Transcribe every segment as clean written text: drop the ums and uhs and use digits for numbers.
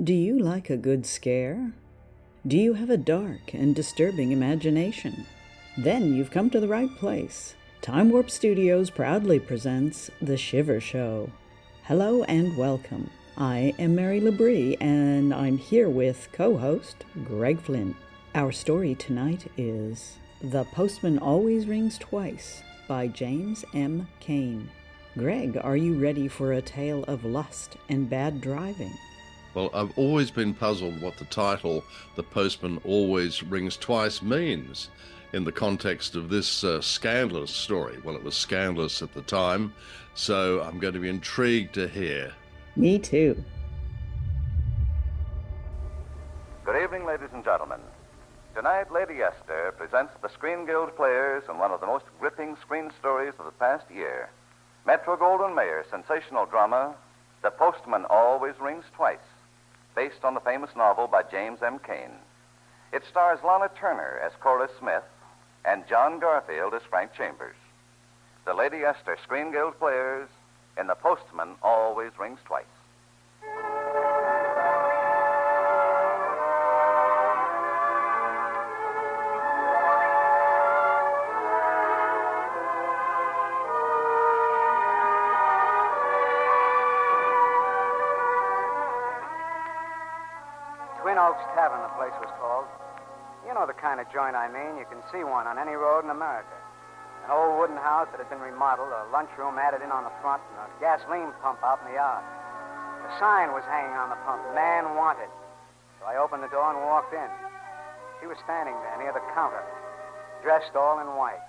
Do you like a good scare? Do you have a dark and disturbing imagination? Then you've come to the right place. Time Warp Studios proudly presents The Shiver Show. Hello and welcome. I am Mary Labrie, and I'm here with co-host Greg Flynn. Our story tonight is The Postman Always Rings Twice by James M. Cain. Greg, are you ready for a tale of lust and bad driving? Well, I've always been puzzled what the title, The Postman Always Rings Twice, means in the context of this scandalous story. Well, it was scandalous at the time, so I'm going to be intrigued to hear. Me too. Good evening, ladies and gentlemen. Tonight, Lady Esther presents the Screen Guild players in one of the most gripping screen stories of the past year. Metro-Goldwyn-Mayer's sensational drama, The Postman Always Rings Twice, based on the famous novel by James M. Cain. It stars Lana Turner as Cora Smith and John Garfield as Frank Chambers. The Lady Esther Screen Guild players in The Postman Always Rings Twice. Tavern, the place was called. You know the kind of joint I mean. You can see one on any road in America. An old wooden house that had been remodeled, a lunchroom added in on the front, and a gasoline pump out in the yard. The sign was hanging on the pump, "Man Wanted." So I opened the door and walked in. She was standing there near the counter, dressed all in white.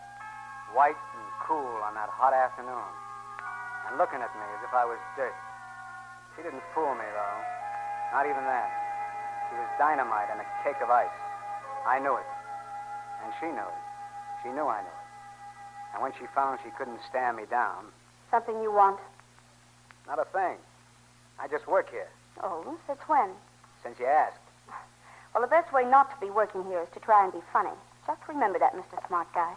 White and cool on that hot afternoon. And looking at me as if I was dirt. She didn't fool me, though. Not even that. She was dynamite and a cake of ice. I knew it. And she knew it. She knew I knew it. And when she found she couldn't stand me down... Something you want? Not a thing. I just work here. Oh, since when? Since you asked. Well, the best way not to be working here is to try and be funny. Just remember that, Mr. Smart Guy.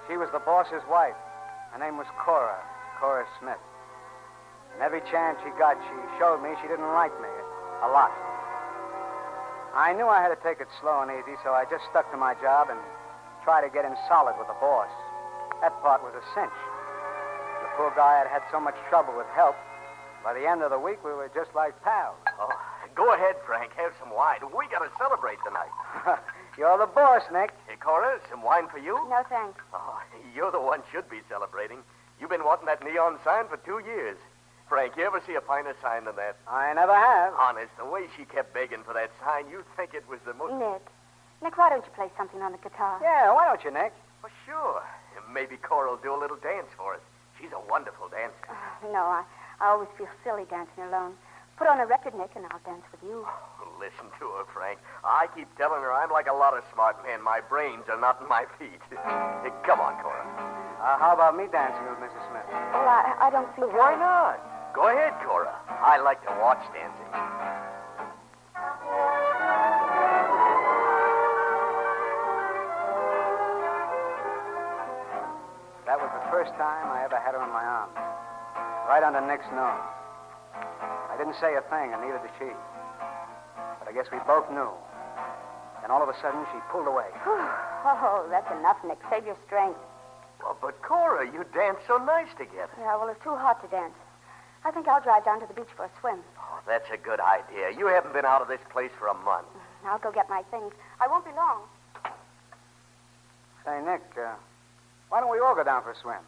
She was the boss's wife. Her name was Cora Smith. And every chance she got, she showed me she didn't like me. A lot. I knew I had to take it slow and easy, so I just stuck to my job and tried to get in solid with the boss. That part was a cinch. The poor guy had had so much trouble with help. By the end of the week, we were just like pals. Oh, go ahead, Frank. Have some wine. We got to celebrate tonight. You're the boss, Nick. Hey, Cora, some wine for you? No, thanks. Oh, you're the one should be celebrating. You've been wanting that neon sign for 2 years. Frank, you ever see a finer sign than that? I never have. Honest, the way she kept begging for that sign, you'd think it was the most... Nick, why don't you play something on the guitar? Yeah, why don't you, Nick? Well, sure. Maybe Cora will do a little dance for us. She's a wonderful dancer. No, I always feel silly dancing alone. Put on a record, Nick, and I'll dance with you. Oh, listen to her, Frank. I keep telling her I'm like a lot of smart men. My brains are not in my feet. Come on, Cora. How about me dancing with Mrs. Smith? Well, I don't see... Why not? Go ahead, Cora. I like to watch dancing. That was the first time I ever had her in my arms. Right under Nick's nose. I didn't say a thing, and neither did she. But I guess we both knew. Then all of a sudden, she pulled away. Oh, that's enough, Nick. Save your strength. Well, but Cora, you dance so nice together. Yeah, well, it's too hot to dance. I think I'll drive down to the beach for a swim. Oh, that's a good idea. You haven't been out of this place for a month. I'll go get my things. I won't be long. Say, Nick, why don't we all go down for a swim?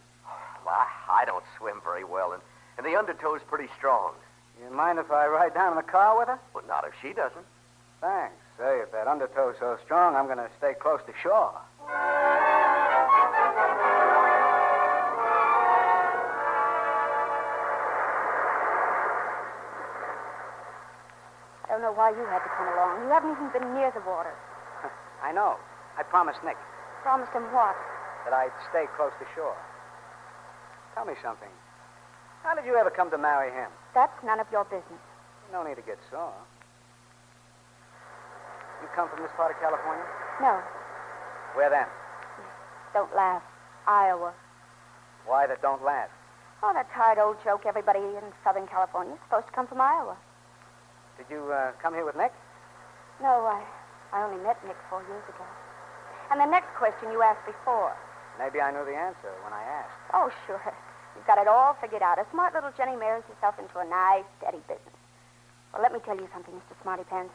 Well, I don't swim very well, and the undertow's pretty strong. You mind if I ride down in the car with her? Well, not if she doesn't. Thanks. Say, if that undertow's so strong, I'm going to stay close to shore. I don't know why you had to come along. You haven't even been near the water. I know. I promised Nick. Promised him what? That I'd stay close to shore. Tell me something. How did you ever come to marry him? That's none of your business. No need to get sore. You come from this part of California? No. Where then? Don't laugh. Iowa. Why that don't laugh? Oh, that tired old joke. Everybody in Southern California is supposed to come from Iowa. Did you come here with Nick? No, I only met Nick 4 years ago. And the next question you asked before. Maybe I knew the answer when I asked. Oh, sure. You've got it all figured out. A smart little Jenny marries herself into a nice, steady business. Well, let me tell you something, Mr. Smarty Pants.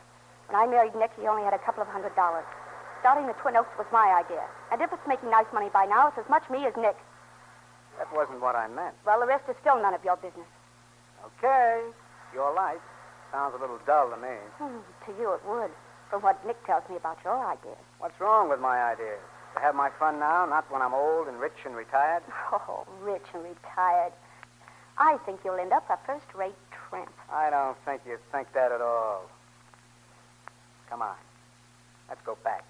When I married Nick, he only had a couple of $100. Starting the Twin Oaks was my idea. And if it's making nice money by now, it's as much me as Nick. That wasn't what I meant. Well, the rest is still none of your business. Okay. Your life sounds a little dull to me. To you it would, from what Nick tells me about your ideas. What's wrong with my ideas? To have my fun now, not when I'm old and rich and retired? Oh, rich and retired. I think you'll end up a first-rate tramp. I don't think you think that at all. Come on. Let's go back.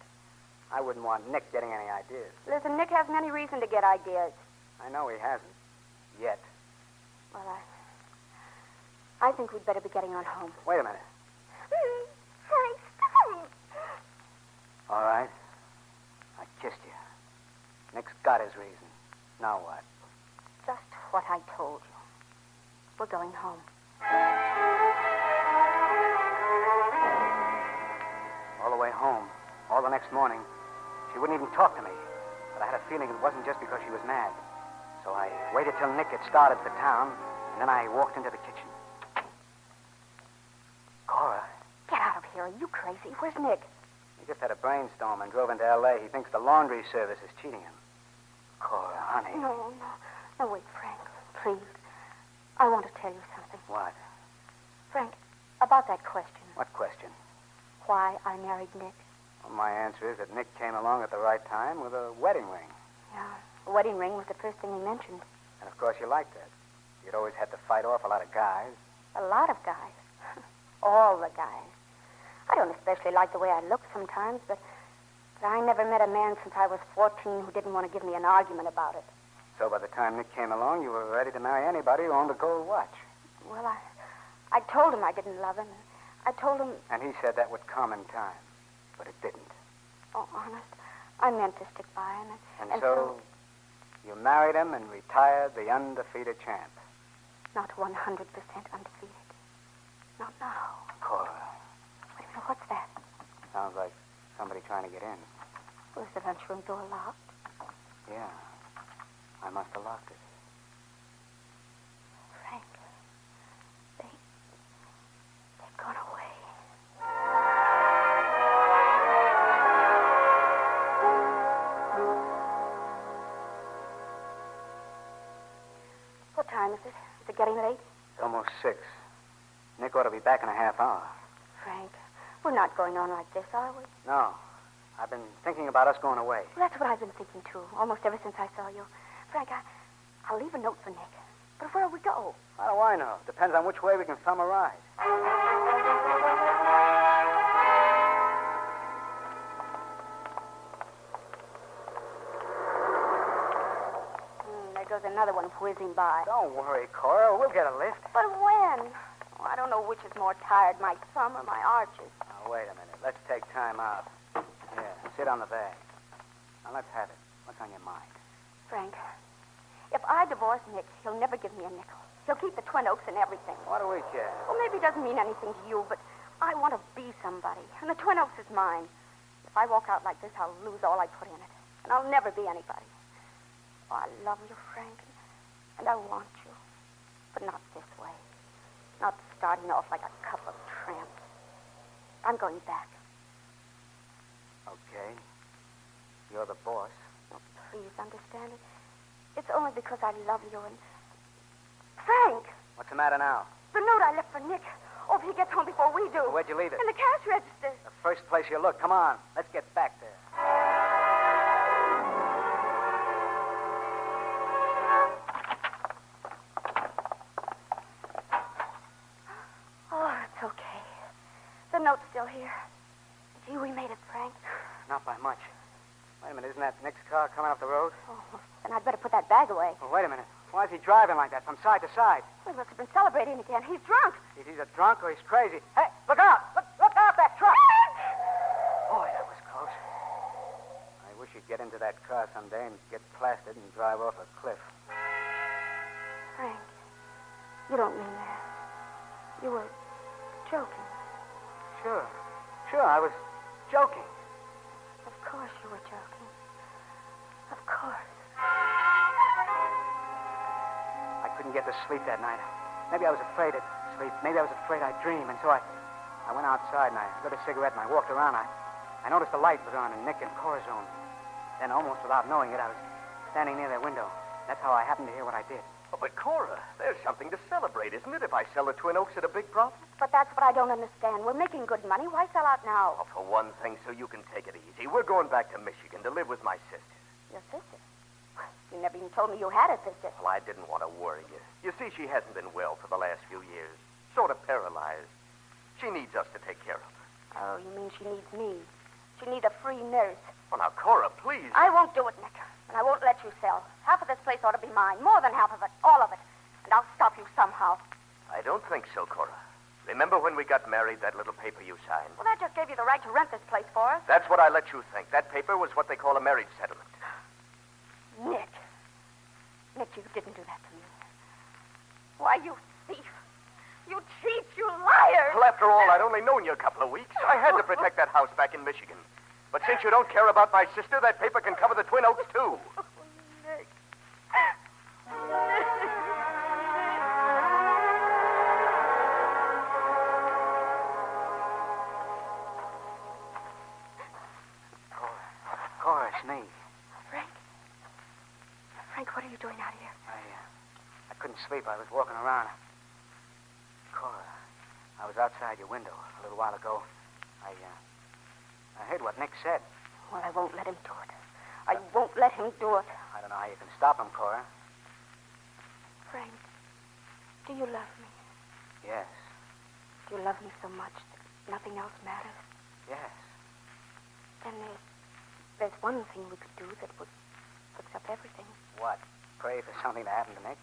I wouldn't want Nick getting any ideas. Listen, Nick hasn't any reason to get ideas. I know he hasn't. Yet. Well, I think we'd better be getting on home. Wait a minute. Frank, stop. All right. I kissed you. Nick's got his reason. Now what? Just what I told you. We're going home. All the way home. All the next morning. She wouldn't even talk to me. But I had a feeling it wasn't just because she was mad. So I waited till Nick had started for town, and then I walked into the kitchen. Cora. Get out of here. Are you crazy? Where's Nick? He just had a brainstorm and drove into L.A. He thinks the laundry service is cheating him. Cora, honey. No, wait, Frank. Please. I want to tell you something. What? Frank, about that question. What question? Why I married Nick. Well, my answer is that Nick came along at the right time with a wedding ring. Yeah, the wedding ring was the first thing he mentioned. And, of course, you liked that. You'd always had to fight off a lot of guys. A lot of guys. All the guys. I don't especially like the way I look sometimes, but I never met a man since I was 14 who didn't want to give me an argument about it. So by the time Nick came along, you were ready to marry anybody who owned a gold watch. Well, I told him I didn't love him. I told him... And he said that would come in time. But it didn't. Oh, honest, I meant to stick by him. And so you married him and retired the undefeated champ. Not 100% undefeated. Not now. Cora. Wait a minute, what's that? Sounds like somebody trying to get in. Was the lunchroom door locked? Yeah. I must have locked it. Frank, they've gone away. What time is it? Is it getting late? It's almost 6. Nick ought to be back in a half hour. Frank, we're not going on like this, are we? No. I've been thinking about us going away. Well, that's what I've been thinking, too, almost ever since I saw you. Frank, I'll leave a note for Nick. But where'll we go? How do I know? Depends on which way we can thumb a ride. There goes another one whizzing by. Don't worry, Cora. We'll get a lift. But when? Oh, I don't know which is more tired, my thumb or my arches. Now, wait a minute. Let's take time out. Here, sit on the bag. Now, let's have it. What's on your mind? Frank, if I divorce Nick, he'll never give me a nickel. He'll keep the Twin Oaks and everything. What do we care? Well, maybe it doesn't mean anything to you, but I want to be somebody. And the Twin Oaks is mine. If I walk out like this, I'll lose all I put in it. And I'll never be anybody. Oh, I love you, Frank. And I want you. But not this way. Not starting off like a couple of tramps. I'm going back. Okay. You're the boss. Oh, please understand it. It's only because I love you and... Frank! What's the matter now? The note I left for Nick. Oh, if he gets home before we do. Well, where'd you leave it? In the cash register. The first place you look. Come on. Let's get back there. Oh, it's okay. The note's still here. Gee, we made it, Frank. Not by much. Wait a minute. Isn't that Nick's car coming off the road? Oh, then I'd better put that bag away. Well, wait a minute. Why is he driving like that, from side to side? We must have been celebrating again. He's drunk. He's either drunk or he's crazy. Hey, look out! Look out, that truck! Boy, that was close. I wish you'd get into that car someday and get plastered and drive off a cliff. Frank, You don't mean that. You were joking. Sure. Sure, I was joking. Of course you were joking. Of course. I couldn't get to sleep that night. Maybe I was afraid of sleep. Maybe I was afraid I'd dream. And so I went outside and I lit a cigarette and I walked around. I noticed the light was on in Nick and Cora's room. Then, almost without knowing it, I was standing near their window. That's how I happened to hear what I did. Oh, but Cora, there's something to celebrate, isn't it, if I sell the Twin Oaks at a big profit? But that's what I don't understand. We're making good money. Why sell out now? Oh, for one thing, so you can take it easy. We're going back to Michigan to live with my sister. Your sister? You never even told me you had a sister. Well, I didn't want to worry you. You see, she hasn't been well for the last few years. Sort of paralyzed. She needs us to take care of her. Oh, you mean she needs me? She needs a free nurse. Well, now, Cora, please. I won't do it, Nick. And I won't let you sell. Half of this place ought to be mine. More than half of it. All of it. And I'll stop you somehow. I don't think so, Cora. Remember when we got married, that little paper you signed? Well, that just gave you the right to rent this place for us. That's what I let you think. That paper was what they call a marriage settlement. Nick. Nick, you didn't do that to me. Why, you thief. You cheat, you liar. Well, after all, I'd only known you a couple of weeks. I had to protect that house back in Michigan. But since you don't care about my sister, that paper can cover the Twin Oaks, too. Oh, Nick. Cora, it's me. Frank? Frank, what are you doing out here? I couldn't sleep. I was walking around. Cora, I was outside your window a little while ago. I heard what Nick said. Well, I won't let him do it. I won't let him do it. I don't know how you can stop him, Cora. Frank, do you love me? Yes. Do you love me so much that nothing else matters? Yes. Then there's one thing we could do that would fix up everything. What? Pray for something to happen to Nick?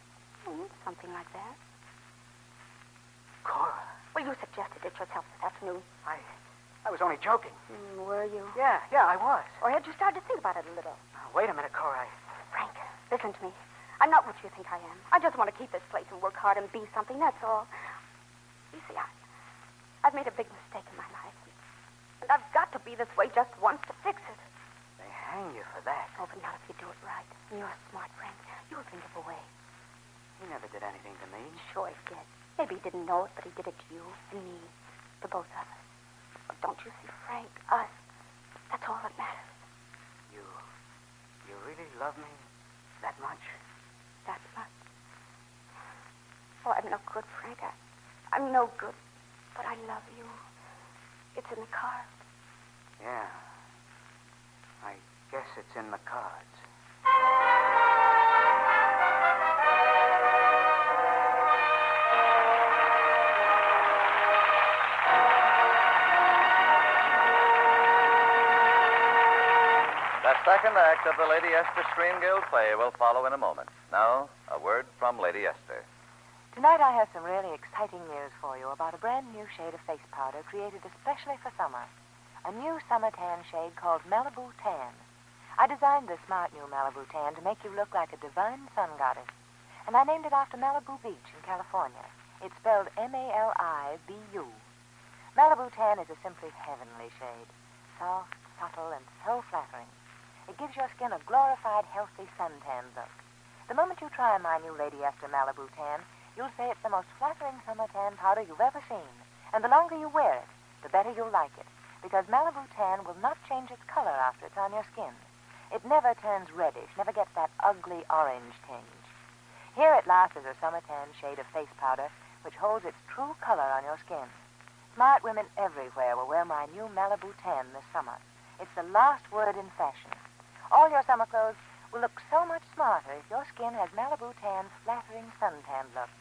Something like that. Cora. Well, you suggested it yourself this afternoon. I was only joking. Were you? Yeah, I was. Or had you started to think about it a little? Wait a minute, Cora. Frank, listen to me. I'm not what you think I am. I just want to keep this place and work hard and be something, that's all. You see, I've made a big mistake in my life. And I've got to be this way just once to fix it. They hang you for that. Oh, but not if you do it right. And you're smart, Frank. You'll think of a way. He never did anything to me. Sure he did. Maybe he didn't know it, but he did it to you and me. To both of us. But don't you see, Frank? Us. That's all that matters. You really love me that much? That much? Oh, I'm no good, Frank. I'm no good. But I love you. It's in the cards. Yeah. I guess it's in the cards. The second act of the Lady Esther Screen Guild play will follow in a moment. Now, a word from Lady Esther. Tonight I have some really exciting news for you about a brand new shade of face powder created especially for summer. A new summer tan shade called Malibu Tan. I designed this smart new Malibu Tan to make you look like a divine sun goddess. And I named it after Malibu Beach in California. It's spelled M-A-L-I-B-U. Malibu Tan is a simply heavenly shade. Soft, subtle, and so flattering. It gives your skin a glorified, healthy suntan look. The moment you try my new Lady Esther Malibu Tan, you'll say it's the most flattering summer tan powder you've ever seen. And the longer you wear it, the better you'll like it. Because Malibu Tan will not change its color after it's on your skin. It never turns reddish, never gets that ugly orange tinge. Here at last is a summer tan shade of face powder which holds its true color on your skin. Smart women everywhere will wear my new Malibu Tan this summer. It's the last word in fashion. All your summer clothes will look so much smarter if your skin has Malibu Tan's flattering suntan look.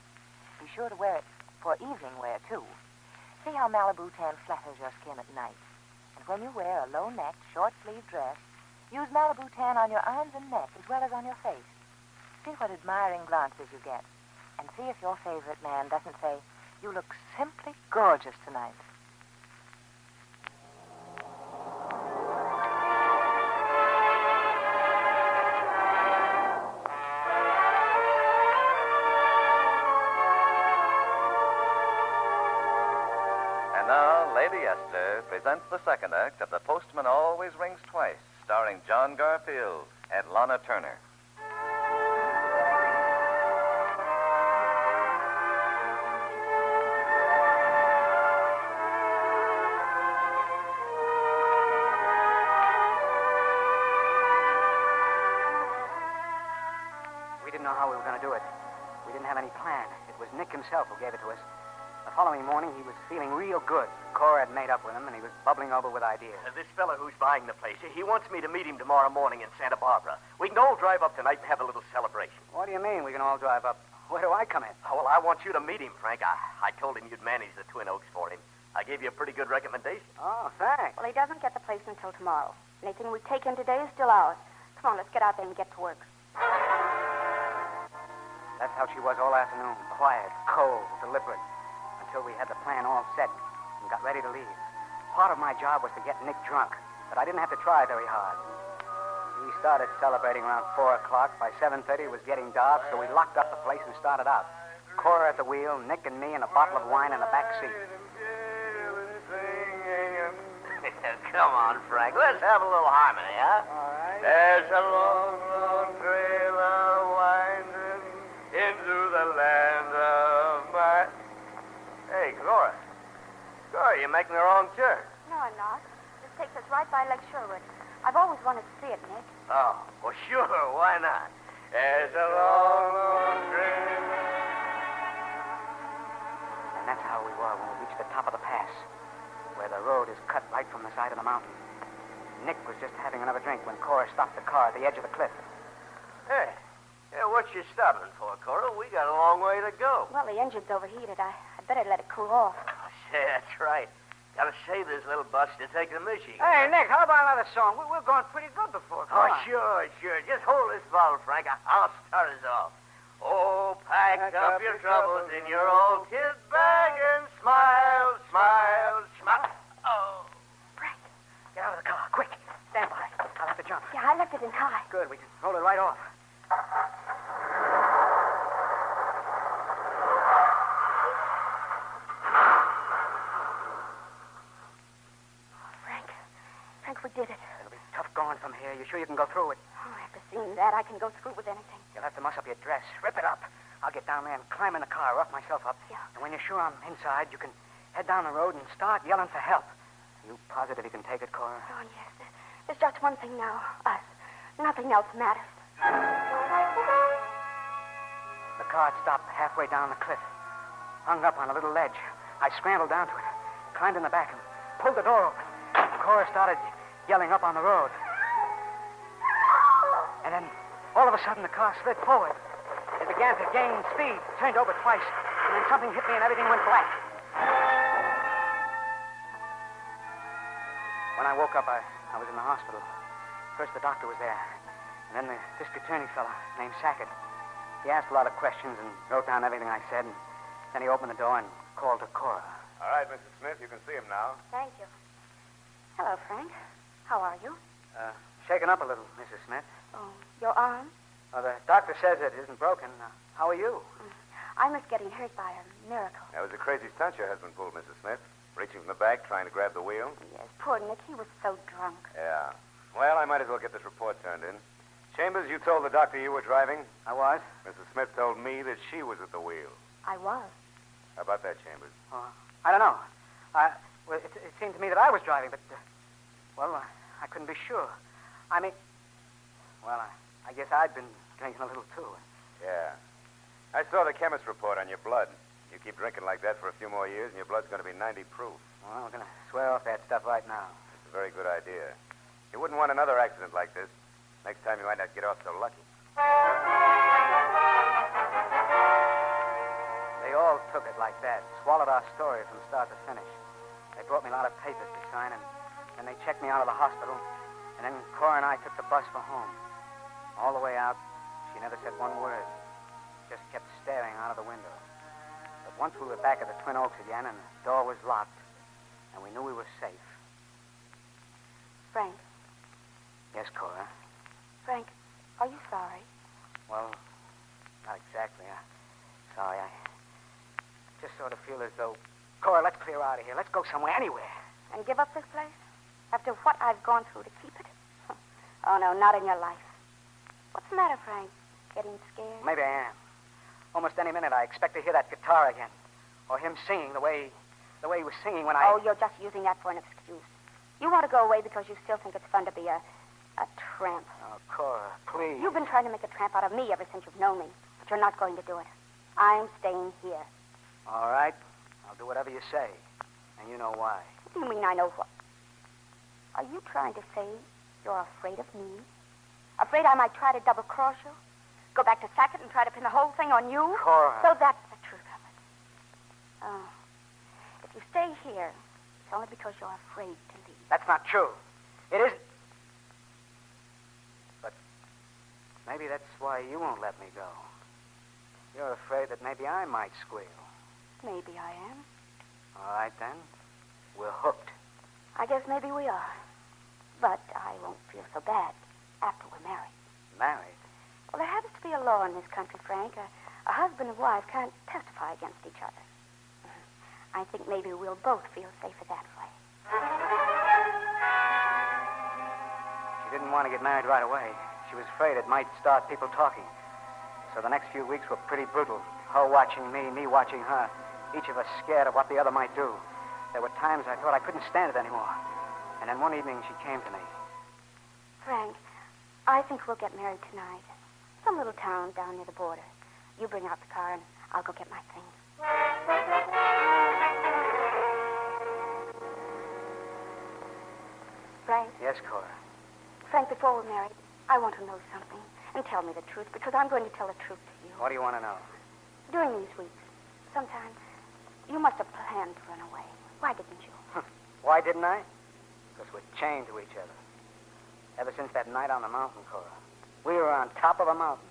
Be sure to wear it for evening wear, too. See how Malibu Tan flatters your skin at night. And when you wear a low-necked, short-sleeved dress, use Malibu Tan on your arms and neck as well as on your face. See what admiring glances you get. And see if your favorite man doesn't say, "You look simply gorgeous tonight." Esther presents the second act of The Postman Always Rings Twice, starring John Garfield and Lana Turner. We didn't know how we were going to do it. We didn't have any plan. It was Nick himself who gave it to us. The following morning, he was feeling real good. Cora had made up with him, and he was bubbling over with ideas. This fella who's buying the place, he wants me to meet him tomorrow morning in Santa Barbara. We can all drive up tonight and have a little celebration. What do you mean we can all drive up? Where do I come in? Oh, well, I want you to meet him, Frank. I told him you'd manage the Twin Oaks for him. I gave you a pretty good recommendation. Oh, thanks. Well, he doesn't get the place until tomorrow. Anything we take in today is still ours. Come on, let's get out there and get to work. That's how she was all afternoon. Quiet, cold, deliberate. Until we had the plan all set and got ready to leave. Part of my job was to get Nick drunk, but I didn't have to try very hard. We started celebrating around 4 o'clock. By 7:30, it was getting dark, so we locked up the place and started out. Cora at the wheel, Nick and me, and a bottle of wine in the back seat. Come on, Frank. Let's have a little harmony, huh? All right. There's a long, long trail winding into the land of my... Hey, Cora. Cora, you're making the wrong turn. No, I'm not. This takes us right by Lake Sherwood. I've always wanted to see it, Nick. Oh, well, sure. Why not? There's a long, long trail. And that's how we were when we reached the top of the pass, where the road is cut right from the side of the mountain. Nick was just having another drink when Cora stopped the car at the edge of the cliff. Hey, what you stopping for, Cora? We got a long way to go. Well, the engine's overheated. I'd better let it cool off. Say, that's right. Gotta save this little bus to take to Michigan. Hey, Nick, how about another song? We're going pretty good before. Come Oh, on. sure. Just hold this bottle, Frank. I'll start us off. Oh, pack up your troubles in your old kid bag and smile, smile, smile. Oh. Frank. Get out of the car, quick. Stand by. I'll have to jump. Yeah, I left it in high. Good, we can roll it right off. Frank, we did it. It'll be tough going from here. You sure you can go through it? Oh, after seeing that, I can go through with anything. You'll have to muss up your dress. Rip it up. I'll get down there and climb in the car, rough myself up. Yeah. And when you're sure I'm inside, you can head down the road and start yelling for help. Are you positive you can take it, Cora? Oh, yes. There's just one thing now. Us. Nothing else matters. The car had stopped halfway down the cliff. Hung up on a little ledge. I scrambled down to it, climbed in the back, and pulled the door open. Cora started yelling up on the road. And then, all of a sudden, the car slid forward. It began to gain speed, turned over twice, and then something hit me and everything went black. When I woke up, I was in the hospital. First, the doctor was there, and then the district attorney fella named Sackett. He asked a lot of questions and wrote down everything I said, and then he opened the door and called to Cora. All right, Mrs. Smith, you can see him now. Thank you. Hello, Frank. How are you? Shaken up a little, Mrs. Smith. Oh, your arm? The doctor says it isn't broken. How are you? I was getting hurt by a miracle. That was a crazy stunt your husband pulled, Mrs. Smith. Reaching from the back, trying to grab the wheel. Yes, poor Nick. He was so drunk. Yeah. Well, I might as well get this report turned in. Chambers, you told the doctor you were driving? I was. Mrs. Smith told me that she was at the wheel. I was. How about that, Chambers? I don't know. Well, it seemed to me that I was driving, but, I couldn't be sure. I mean, I guess I'd been drinking a little, too. Yeah. I saw the chemist's report on your blood. You keep drinking like that for a few more years, and your blood's going to be 90 proof. Well, we're going to swear off that stuff right now. It's a very good idea. You wouldn't want another accident like this. Next time you might not get off so lucky. They all took it like that, swallowed our story from start to finish. They brought me a lot of papers to sign, and then they checked me out of the hospital, and then Cora and I took the bus for home. All the way out, she never said one word, just kept staring out of the window. But once we were back at the Twin Oaks again, and the door was locked, and we knew we were safe. Frank. Yes, Cora? Frank, are you sorry? Well, not exactly. Sorry, I just sort of feel as though... Cora, let's clear out of here. Let's go somewhere, anywhere. And give up this place? After what I've gone through to keep it? Oh, no, not in your life. What's the matter, Frank? Getting scared? Maybe I am. Almost any minute I expect to hear that guitar again. Or him singing the way he was singing when I... Oh, you're just using that for an excuse. You want to go away because you still think it's fun to be a tramp. Oh, Cora, please. You've been trying to make a tramp out of me ever since you've known me, but you're not going to do it. I'm staying here. All right. I'll do whatever you say. And you know why. You mean I know what? Are you trying to say you're afraid of me? Afraid I might try to double-cross you? Go back to Sackett and try to pin the whole thing on you? Cora. So that's the truth of it. Oh. If you stay here, it's only because you're afraid to leave. That's not true. It isn't. But maybe that's why you won't let me go. You're afraid that maybe I might squeal. Maybe I am. All right, then. We're hooked. I guess maybe we are. But I won't feel so bad after we're married. Married? Well, there happens to be a law in this country, Frank. A husband and wife can't testify against each other. I think maybe we'll both feel safer that way. She didn't want to get married right away. She was afraid it might start people talking. So the next few weeks were pretty brutal. Her watching me watching her. Each of us scared of what the other might do. There were times I thought I couldn't stand it anymore. And then one evening she came to me. Frank, I think we'll get married tonight. Some little town down near the border. You bring out the car and I'll go get my things. Frank? Yes, Cora. Frank, before we're married, I want to know something. And tell me the truth, because I'm going to tell the truth to you. What do you want to know? During these weeks, sometimes you must have planned to run away. Why didn't you? Why didn't I? Because we're chained to each other. Ever since that night on the mountain, Cora. We were on top of a mountain.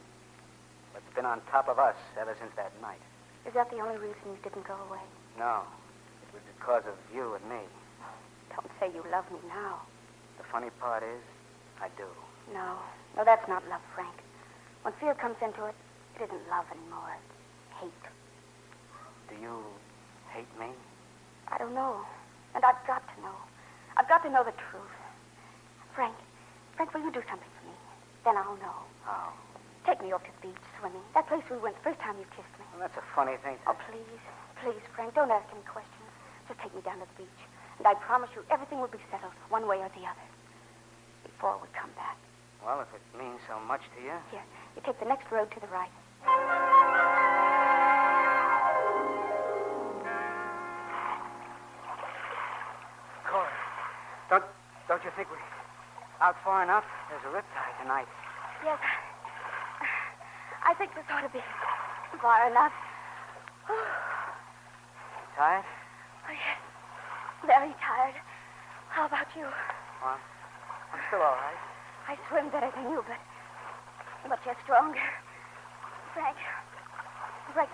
But it's been on top of us ever since that night. Is that the only reason you didn't go away? No. It was because of you and me. Don't say you love me now. The funny part is, I do. No, that's not love, Frank. When fear comes into it, it isn't love anymore. It's hate. Do you hate me? I don't know. And I've got to know. I've got to know the truth. Frank, will you do something for me? Then I'll know. How? Take me over to the beach swimming. That place we went the first time you kissed me. Well, that's a funny thing to... Oh, please, Frank, don't ask any questions. Just take me down to the beach. And I promise you everything will be settled one way or the other before we come back. Well, if it means so much to you... Here, you take the next road to the right. Cora, don't you think we're out far enough? There's a riptide tonight. Yes, I think this ought to be far enough. Tired? Oh, yes, very tired. How about you? Well, I'm still all right. I swim better than you, but you're stronger. Frank,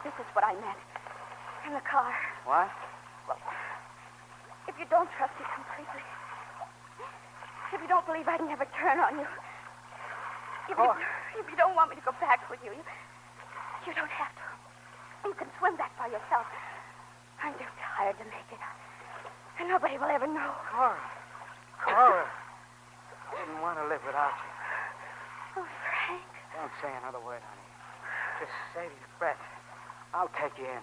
this is what I meant. In the car. What? Well, if you don't trust me completely, if you don't believe I'd never turn on you, if you don't want me to go back with you, you don't have to. You can swim that by yourself. I'm too tired to make it. And nobody will ever know. Cora. I didn't want to live without you. Oh, Frank. Don't say another word, honey. Just save your breath. I'll take you in.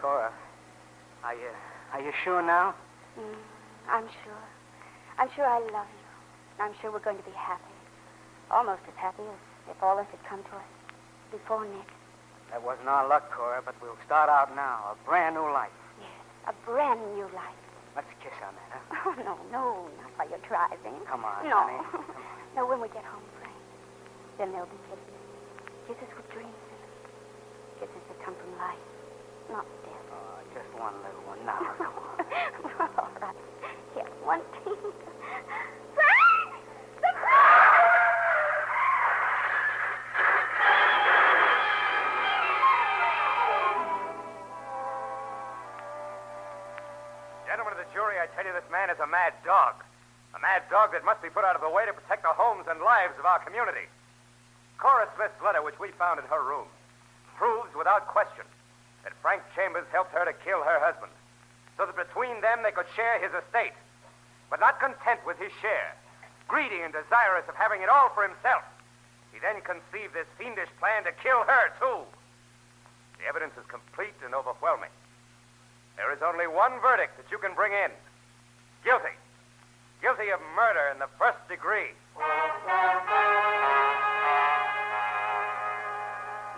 Cora, are you sure now? I'm sure. I'm sure I love you. And I'm sure we're going to be happy. Almost as happy as if all this had come to us before Nick. That wasn't our luck, Cora, but we'll start out now. A brand new life. Yes, a brand new life. Let's kiss on that, huh? Oh, no, not while you're driving. Come on, no. honey. Come on. No, when we get home, Frank. Then there'll be kisses. Kisses with dreams in them. Kisses that come from life, not death. Oh, just one little one. Now, come on. All right. Here, one team. Frank! Gentlemen of the jury, I tell you this man is a mad dog. A mad dog that must be put out of the way to protect the homes and lives of our community. Cora Smith's letter, which we found in her room, proves without question that Frank Chambers helped her to kill her husband, so that between them they could share his estate. But not content with his share, greedy and desirous of having it all for himself, he then conceived this fiendish plan to kill her, too. The evidence is complete and overwhelming. There is only one verdict that you can bring in. Guilty. Guilty of murder in the first degree.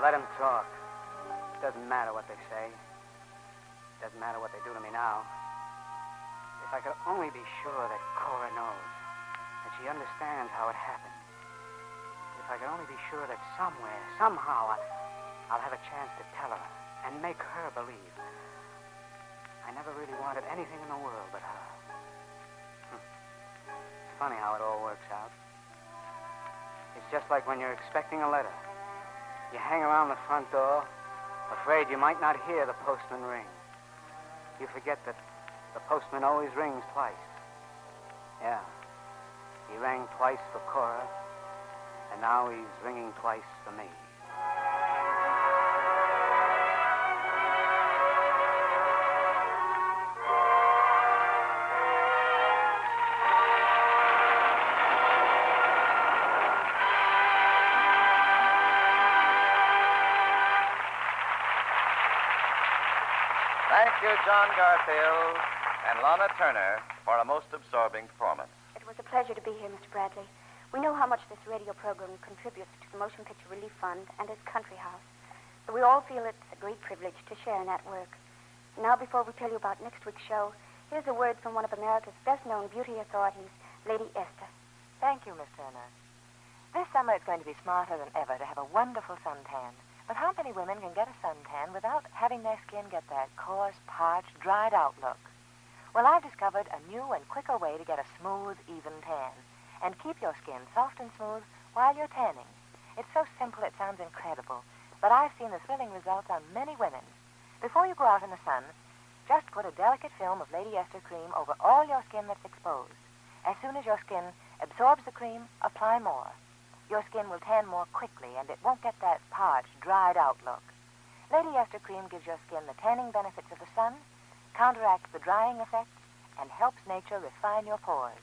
Let him talk. It doesn't matter what they say. It doesn't matter what they do to me now. If I could only be sure that Cora knows, that she understands how it happened. If I could only be sure that somewhere, somehow, I'll have a chance to tell her and make her believe. I never really wanted anything in the world but her. It's funny how it all works out. It's just like when you're expecting a letter. You hang around the front door, afraid you might not hear the postman ring. You forget that the postman always rings twice. Yeah, he rang twice for Cora, and now he's ringing twice for me. Thank you, John Garfield and Lana Turner, for a most absorbing performance. It was a pleasure to be here, Mr. Bradley. We know how much this radio program contributes to the Motion Picture Relief Fund and its country house. So we all feel it's a great privilege to share in that work. Now, before we tell you about next week's show, here's a word from one of America's best-known beauty authorities, Lady Esther. Thank you, Miss Turner. This summer it's going to be smarter than ever to have a wonderful suntan. But how many women can get a suntan without having their skin get that coarse, parched, dried-out look? Well, I've discovered a new and quicker way to get a smooth, even tan and keep your skin soft and smooth while you're tanning. It's so simple it sounds incredible, but I've seen the thrilling results on many women. Before you go out in the sun, just put a delicate film of Lady Esther cream over all your skin that's exposed. As soon as your skin absorbs the cream, apply more. Your skin will tan more quickly, and it won't get that parched, dried-out look. Lady Esther cream gives your skin the tanning benefits of the sun, counteracts the drying effects, and helps nature refine your pores.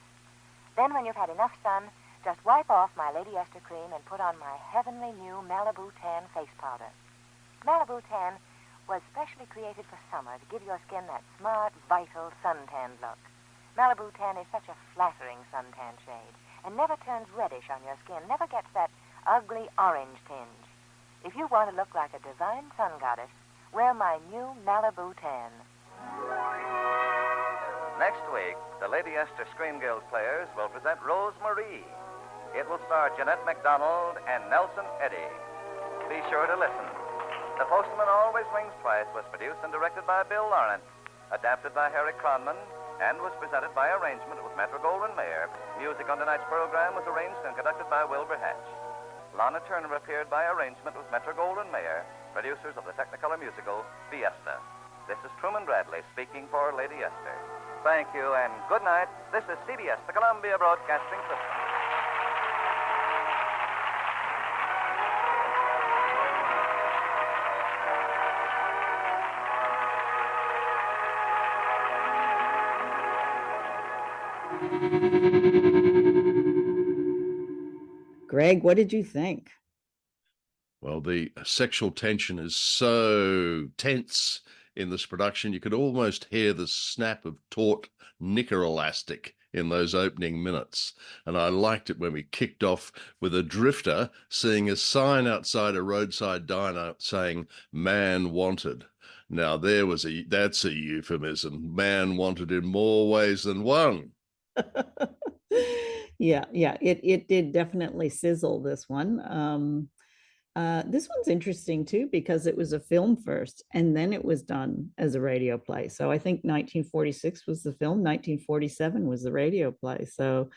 Then, when you've had enough sun, just wipe off my Lady Esther cream and put on my heavenly new Malibu Tan face powder. Malibu Tan was specially created for summer to give your skin that smart, vital suntan look. Malibu Tan is such a flattering suntan shade and never turns reddish on your skin, never gets that ugly orange tinge. If you want to look like a divine sun goddess, wear my new Malibu Tan. Next week, the Lady Esther Screen Guild players will present Rose Marie. It will star Jeanette MacDonald and Nelson Eddy. Be sure to listen. The Postman Always Rings Twice was produced and directed by Bill Lawrence, adapted by Harry Cronman, and was presented by arrangement with Metro-Goldwyn-Mayer. Music on tonight's program was arranged and conducted by Wilbur Hatch. Lana Turner appeared by arrangement with Metro-Goldwyn-Mayer, producers of the Technicolor musical Fiesta. This is Truman Bradley speaking for Lady Esther. Thank you and good night. This is CBS, the Columbia Broadcasting System. Greg, what did you think? Well, the sexual tension is so tense in this production. You could almost hear the snap of taut knicker elastic in those opening minutes. And I liked it when we kicked off with a drifter seeing a sign outside a roadside diner saying "man wanted." Now that's a euphemism. Man wanted in more ways than one. Yeah, it did definitely sizzle, this one. This one's interesting too, because it was a film first and then it was done as a radio play. So I think 1946 was the film, 1947 was the radio play. So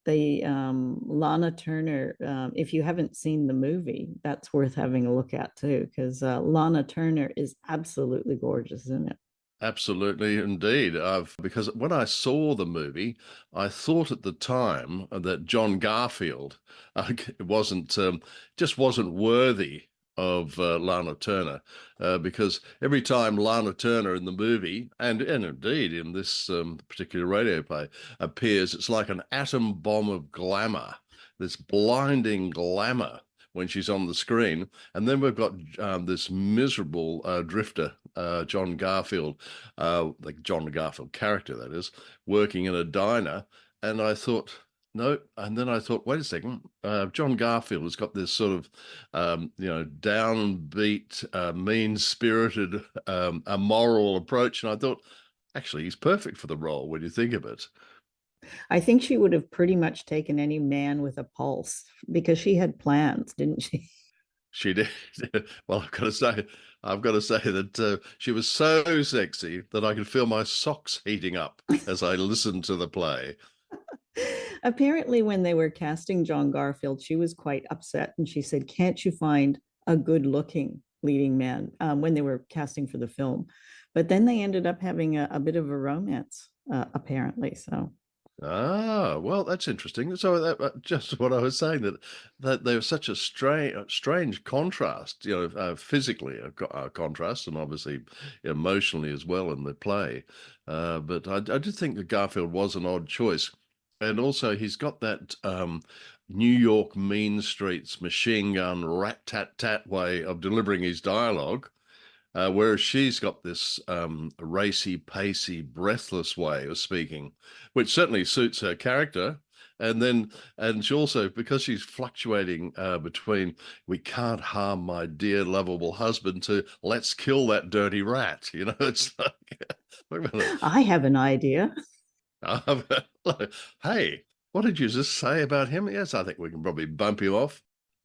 the Lana Turner, if you haven't seen the movie, that's worth having a look at too, because Lana Turner is absolutely gorgeous, isn't it? Absolutely, indeed. Because when I saw the movie, I thought at the time that John Garfield wasn't just wasn't worthy of Lana Turner, because every time Lana Turner in the movie, and indeed in this particular radio play, appears, it's like an atom bomb of glamour, this blinding glamour when she's on the screen. And then we've got this miserable drifter, John Garfield, the John Garfield character, that is, working in a diner. And I thought, no. And then I thought, wait a second, John Garfield has got this sort of, downbeat, mean-spirited, immoral approach. And I thought, actually, he's perfect for the role when you think of it. I think she would have pretty much taken any man with a pulse because she had plans, didn't she? She did. Well, I've got to say that she was so sexy that I could feel my socks heating up as I listened to the play. Apparently, when they were casting John Garfield, she was quite upset and she said, "Can't you find a good-looking leading man?" When they were casting for the film. But then they ended up having a bit of a romance, apparently. So. Ah, well, that's interesting. So that just what I was saying, that there's such a strange contrast, physically a contrast, and obviously emotionally as well in the play. But I did think that Garfield was an odd choice, and also he's got that New York mean streets machine gun rat tat tat way of delivering his dialogue. Whereas she's got this racy, pacey, breathless way of speaking, which certainly suits her character. And she also, because she's fluctuating between "we can't harm my dear, lovable husband" to "let's kill that dirty rat." It's like, I have an idea. Hey, what did you just say about him? Yes, I think we can probably bump you off.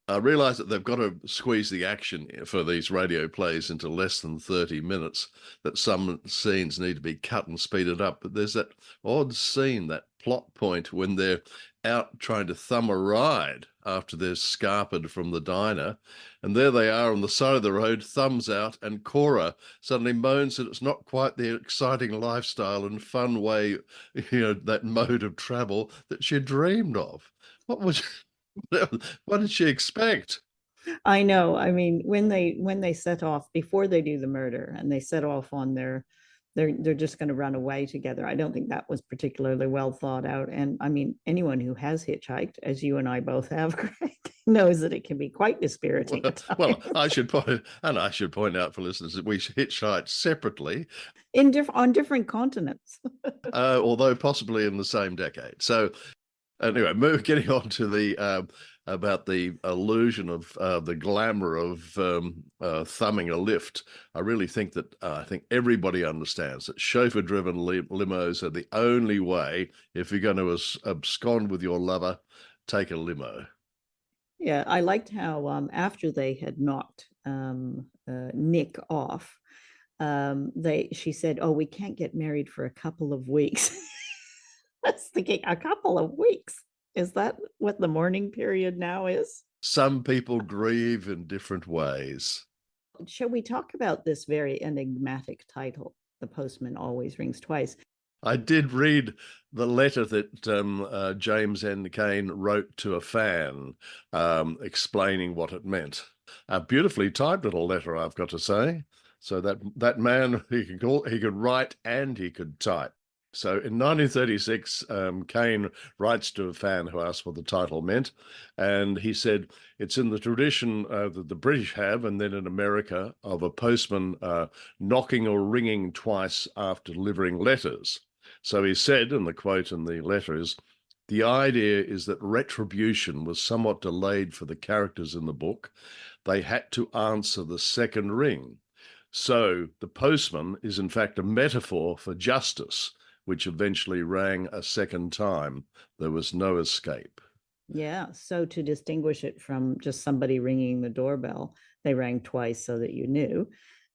I realise that they've got to squeeze the action for these radio plays into less than 30 minutes, that some scenes need to be cut and speeded up. But there's that odd scene, that plot point when they're out trying to thumb a ride after they're scarpered from the diner. And there they are on the side of the road, thumbs out, and Cora suddenly moans that it's not quite the exciting lifestyle and fun way, that mode of travel that she dreamed of. What did she expect? I know. I mean, when they set off before they do the murder and they set off on they're just going to run away together. I don't think that was particularly well thought out. And I mean, anyone who has hitchhiked, as you and I both have, Greg, knows that it can be quite dispiriting. Well, I should point out for listeners that we hitchhiked separately, on different continents, although possibly in the same decade. So anyway, getting on to the about the illusion of the glamour of thumbing a lift. I really think that I think everybody understands that chauffeur-driven limos are the only way. If you're going to abscond with your lover, take a limo. Yeah, I liked how after they had knocked Nick off, she said, "Oh, we can't get married for a couple of weeks." I was thinking, a couple of weeks. Is that what the mourning period now is? Some people grieve in different ways. Shall we talk about this very enigmatic title, "The Postman Always Rings Twice"? I did read the letter that James N. Cain wrote to a fan, explaining what it meant. A beautifully typed little letter, I've got to say. So that man, he could write and he could type. So in 1936, Cain writes to a fan who asked what the title meant, and he said, "It's in the tradition that the British have, and then in America, of a postman knocking or ringing twice after delivering letters." So he said, and the quote in the letter is, "The idea is that retribution was somewhat delayed for the characters in the book. They had to answer the second ring. So the postman is in fact a metaphor for justice, which eventually rang a second time. There was no escape." Yeah, so to distinguish it from just somebody ringing the doorbell, they rang twice so that you knew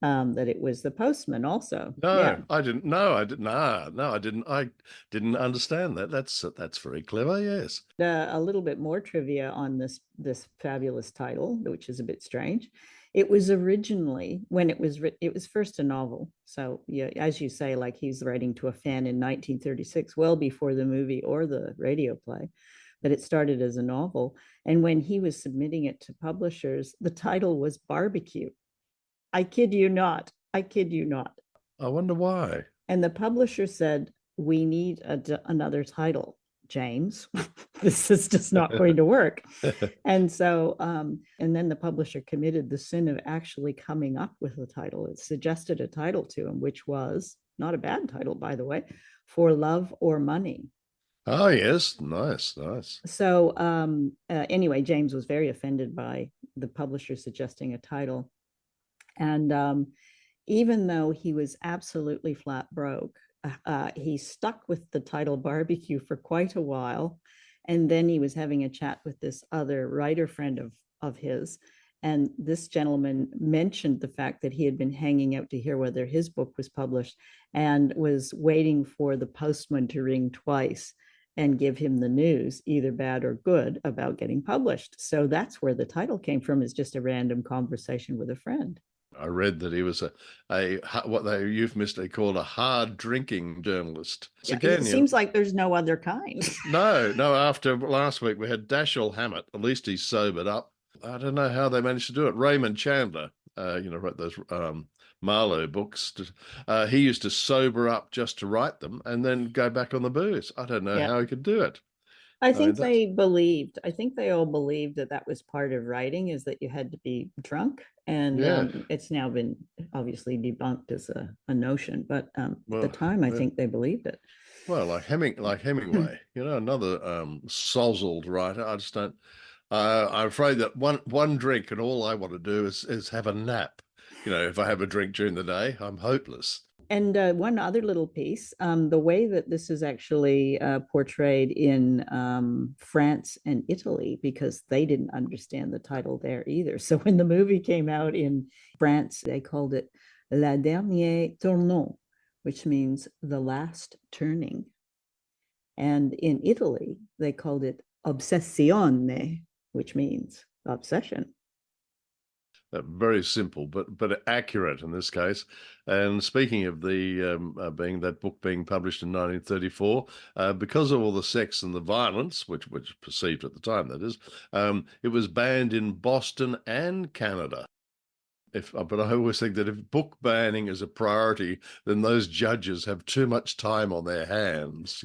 that it was the postman also. No, yeah. I didn't. No, I didn't. No, I didn't. I didn't understand that. That's very clever. Yes. A little bit more trivia on this fabulous title, which is a bit strange, It was originally, when it was written, it was first a novel. So, yeah, as you say, like he's writing to a fan in 1936, well before the movie or the radio play, but it started as a novel. And when he was submitting it to publishers, the title was Barbecue. I kid you not. I kid you not. I wonder why. And the publisher said, we need another title, James. This is just not going to work. And so, and then the publisher committed the sin of actually coming up with a title. It suggested a title to him, which was not a bad title, by the way, For Love or Money. Oh, yes. Nice, nice. So anyway, James was very offended by the publisher suggesting a title. And even though he was absolutely flat broke, he stuck with the title Barbecue for quite a while. And then he was having a chat with this other writer friend of his. And this gentleman mentioned the fact that he had been hanging out to hear whether his book was published and was waiting for the postman to ring twice and give him the news, either bad or good, about getting published. So that's where the title came from, is just a random conversation with a friend. I read that he was a what they euphemistically called a hard drinking journalist. Yeah, again, it seems like there's no other kind. No. After last week, we had Dashiell Hammett. At least he's sobered up. I don't know how they managed to do it. Raymond Chandler, wrote those Marlowe books. He used to sober up just to write them and then go back on the booze. I don't know how he could do it. I think they all believed that was part of writing, is that you had to be drunk. And it's now been obviously debunked as a notion. But at the time, I think they believed it. Well, like Hemingway, another sozzled writer. I just don't. I'm afraid that one drink and all I want to do is have a nap. If I have a drink during the day, I'm hopeless. And one other little piece, the way that this is actually portrayed in France and Italy, because they didn't understand the title there either. So when the movie came out in France, they called it Le Dernier Tournant, which means the last turning. And in Italy, they called it Obsessione, which means obsession. Very simple, but accurate in this case. And speaking of the book being published in 1934, because of all the sex and the violence, which perceived at the time, that is, it was banned in Boston and Canada. But I always think that if book banning is a priority, then those judges have too much time on their hands.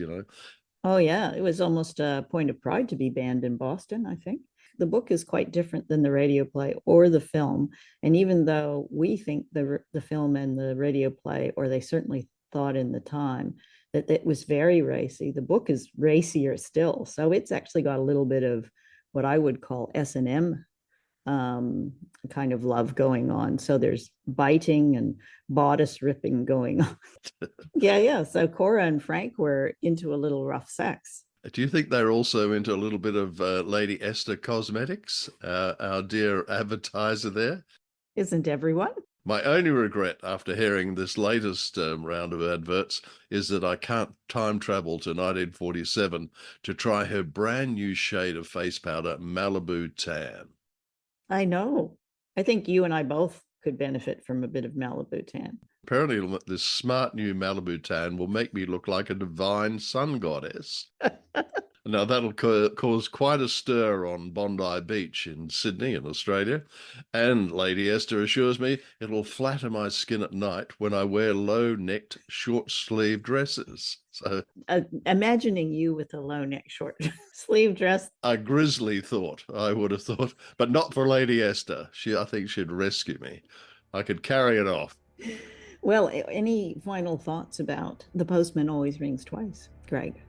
Oh yeah, it was almost a point of pride to be banned in Boston, I think. The book is quite different than the radio play or the film. And even though we think the film and the radio play, or they certainly thought in the time, that it was very racy, the book is racier still. So it's actually got a little bit of what I would call S&M kind of love going on. So there's biting and bodice ripping going on. Yeah. So Cora and Frank were into a little rough sex. Do you think they're also into a little bit of Lady Esther Cosmetics, our dear advertiser there? Isn't everyone? My only regret after hearing this latest round of adverts is that I can't time travel to 1947 to try her brand new shade of face powder, Malibu Tan. I know. I think you and I both could benefit from a bit of Malibu Tan. Apparently, this smart new Malibu Tan will make me look like a divine sun goddess. Now, that'll cause quite a stir on Bondi Beach in Sydney in Australia. And Lady Esther assures me it'll flatter my skin at night when I wear low-necked, short-sleeve dresses. So, imagining you with a low-neck, short-sleeve dress. A grisly thought, I would have thought, but not for Lady Esther. I think she'd rescue me. I could carry it off. Well, any final thoughts about The Postman Always Rings Twice, Greg?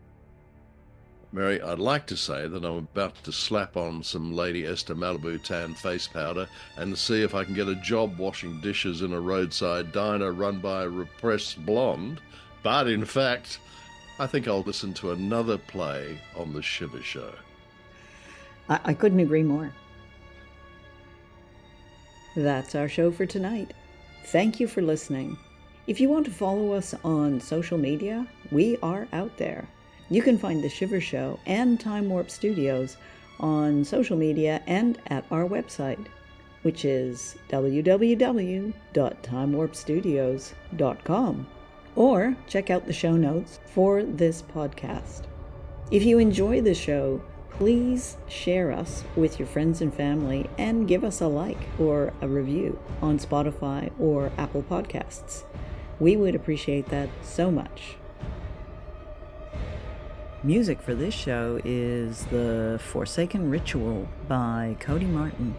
Mary, I'd like to say that I'm about to slap on some Lady Esther Malibu Tan face powder and see if I can get a job washing dishes in a roadside diner run by a repressed blonde. But in fact, I think I'll listen to another play on the Shiver Show. I couldn't agree more. That's our show for tonight. Thank you for listening. If you want to follow us on social media, we are out there. You can find The Shiver Show and Time Warp Studios on social media and at our website. which is www.timewarpstudios.com, or check out the show notes for this podcast. If you enjoy the show, please share us with your friends and family and give us a like or a review on Spotify or Apple Podcasts. We would appreciate that so much. Music for this show is The Forsaken Ritual by Cody Martin.